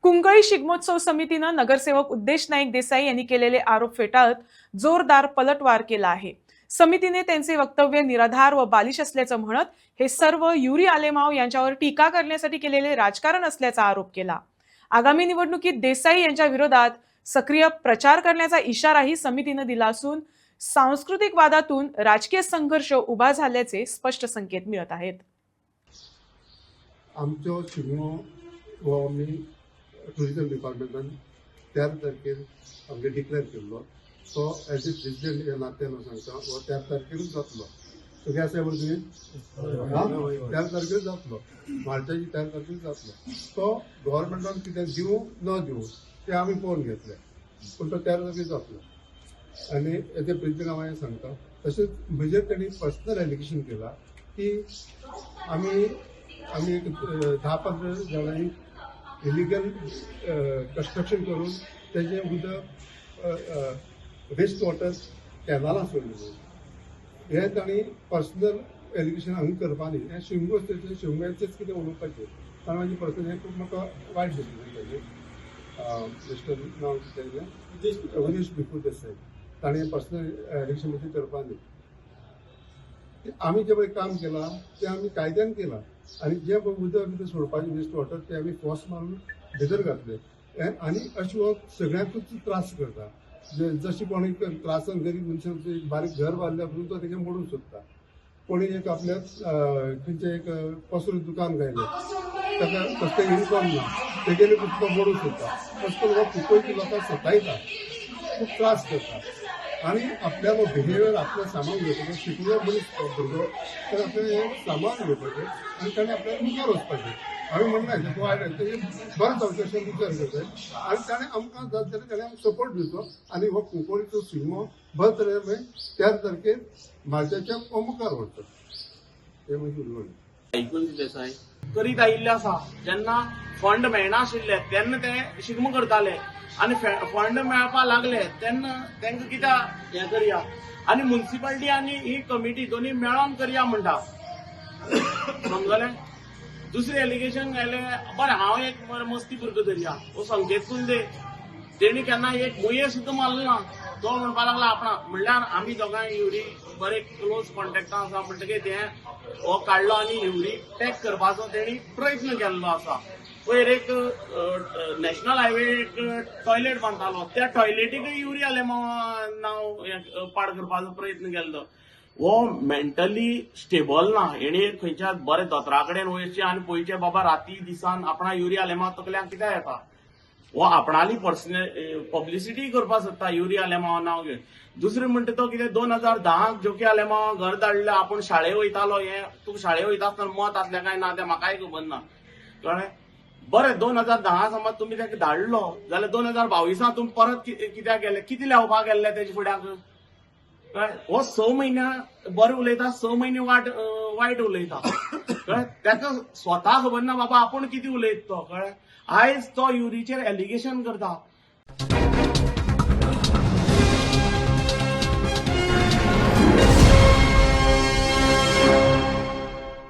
कुंकळी शिगमोत्सव समितीनं नगरसेवक उद्देश नाईक देसाई यांनी केलेले आरोप फेटाळत जोरदार पलटवार केला आहे। समितीने त्यांचे वक्तव्य निराधार व बालिश असल्याचं म्हणत हे सर्व युरी आलेमाव यांच्यावर टीका करण्यासाठी केलेले राजकारण असल्याचा आरोप केला। आगामी निवडणुकीत देसाई यांच्या विरोधात सक्रिय प्रचार करण्याचा इशाराही समितीने दिला असून सांस्कृतिक वादातून राजकीय संघर्ष उभा झाल्याचे स्पष्ट संकेत मिळत आहेत। आमचो शिगमो हो आमी टुरिजम डिपार्टमेंटान 13 तारखेर आमगे डिक्लेअर केल्लो। तो एज ए प्रेसिडेंट ह्या नात्यान सांगता हो 13 तारखेरूच जातलो। सगळे आसा बरोबर तुमी 13 तारखेर जातलो, मार्चाची 13 तारखेर जातलो। तो गव्हर्मेंटान कितें दिवं न दिवं ते आमी पळोवन घेतले, पूण तो 13 तारखेर जातलो। आनी एज ए प्रेसिडेंट हांव सांगता तशेंच म्हजेर तेणी पर्सनल एलिगेशन केला की आमी एक 10-15 जाणांनी इलिगल कंस्ट्रक्शन करून तेजे उदक वेस्ट वॉटर कॅनालां सोडलें। हे तांणी पर्सनल एलिगेशन हांगा करपा न्ही, हें शिवंगाचेच कितें उलोवपाचें। कारण म्हाजी पर्सनल हें खूब म्हाका वायट दिसलें तेजें। मिस्टर नांव कितें उदेश भिकू देसाई ताणें पर्सनल एलिगेशन म्हणजे करपा न्ही। आमी जे पळय काम केलां तें आमी कायद्यान केलां आनी जे पळय उदक कितें सोडपाचें वेस्ट वॉटर तें आमी फोर्स मारून भितर घातले। आनी अशें हो सगळ्यांकूच त्रास करता। जशी कोणी त्रासान गरीब मनशांचें बारीक घर बांदल्या उपरांत तो तेगे मोडूंक सोदता। कोणी एक आपल्या खंयचें एक पसरून दुकान घायलें, ताका कसलें इन्कम ना, तेगेले तो मोडूंक सोदता। तशें करून हो कुंकळची लोकांक सतायता, खूब त्रास करता। आणि आपल्या बिहेवियर आपलं सामान घेवपाचें, शिकलो मनीस भुरगो तर आपल्याला हे सामान घेवपाचें आनी ताणें आपल्याला मुखार वचपाचें। हांवें म्हणलें तो वायट तेजें बरें जावचें अशें विचार करता आनी ताणें आमकां जाता जाल्यार ताणें आमकां सपोर्ट दिवचो आनी हो कुंकळीचो शिगमो बरे तरेन 13 तारखेर मार्चाच्या मुखार व्हरचो। हें म्हजें उलोवणें। ऐकून देसाय करीत आयिल्ले आसा। जेन्ना फंड मेळनाशिल्ले तेन्ना ते शिगमो करताले आनी फंड मेळपा लागले तेन्ना तांकां कित्याक हें करया आनी म्युनिसिपालिटी आनी ही कमिटी दोनी मेळोन करया म्हणटा। समजलें? दुसरें एलिगेशन घायलें, बरें हांव एक मस्ती भुरगो धरया, हो संकेत कुंदे तेणी केन्ना एक मुये सुद्दां मारलो ना। तो म्हणपा लागला आपणा, म्हणल्यार आमी दोगांय हिवरी बरे क्लोज कॉन्टेक्टान आसा म्हणटकीर तें हो काडलो आनी हिवरी टॅक करपाचो तेणी प्रयत्न केल्लो आसा। वयर एक नॅशनल हायवे एक टॉयलेट बांदतालो, त्या टॉयलेटीकय युरी आलेमाव नांव पाड करपाचो प्रयत्न केल्लो। हो मेंटली स्टेबल ना। हेणी खंयच्या बरे दोतोरा कडेन वयचें आनी पळयचें बाबा राती दिसान आपणा युरी आलेमाव तकल्यांक कित्याक येता। हो आपणाली पर्सनल पब्लिसिटी करपाक सोदता युरी आलेमाव नांव घेवन। दुसरें म्हणटा तो कितें 2010 जोकी आलेमाव घर धाडलें, आपूण शाळेक वयतालो, हें तूं शाळेक वयता आसतना मत आसलें काय ना तें म्हाकाय खबर ना, कळ्ळें? बरें 2010 समज तुमी ताका धाडलो जाल्यार 2022 तुमी परत कित्याक गेले, कितें लेवपाक गेल्ले तेजे फुड्याक? कळ्ळें? हो 6 म्हयने बरें उलयता, 6 म्हयने वायट उलयता, कळ्ळें? ताका स्वता खबर ना बाबा आपूण कितें उलयता तो, कळ्ळें? आयज तो युरीचेर एलिगेशन करता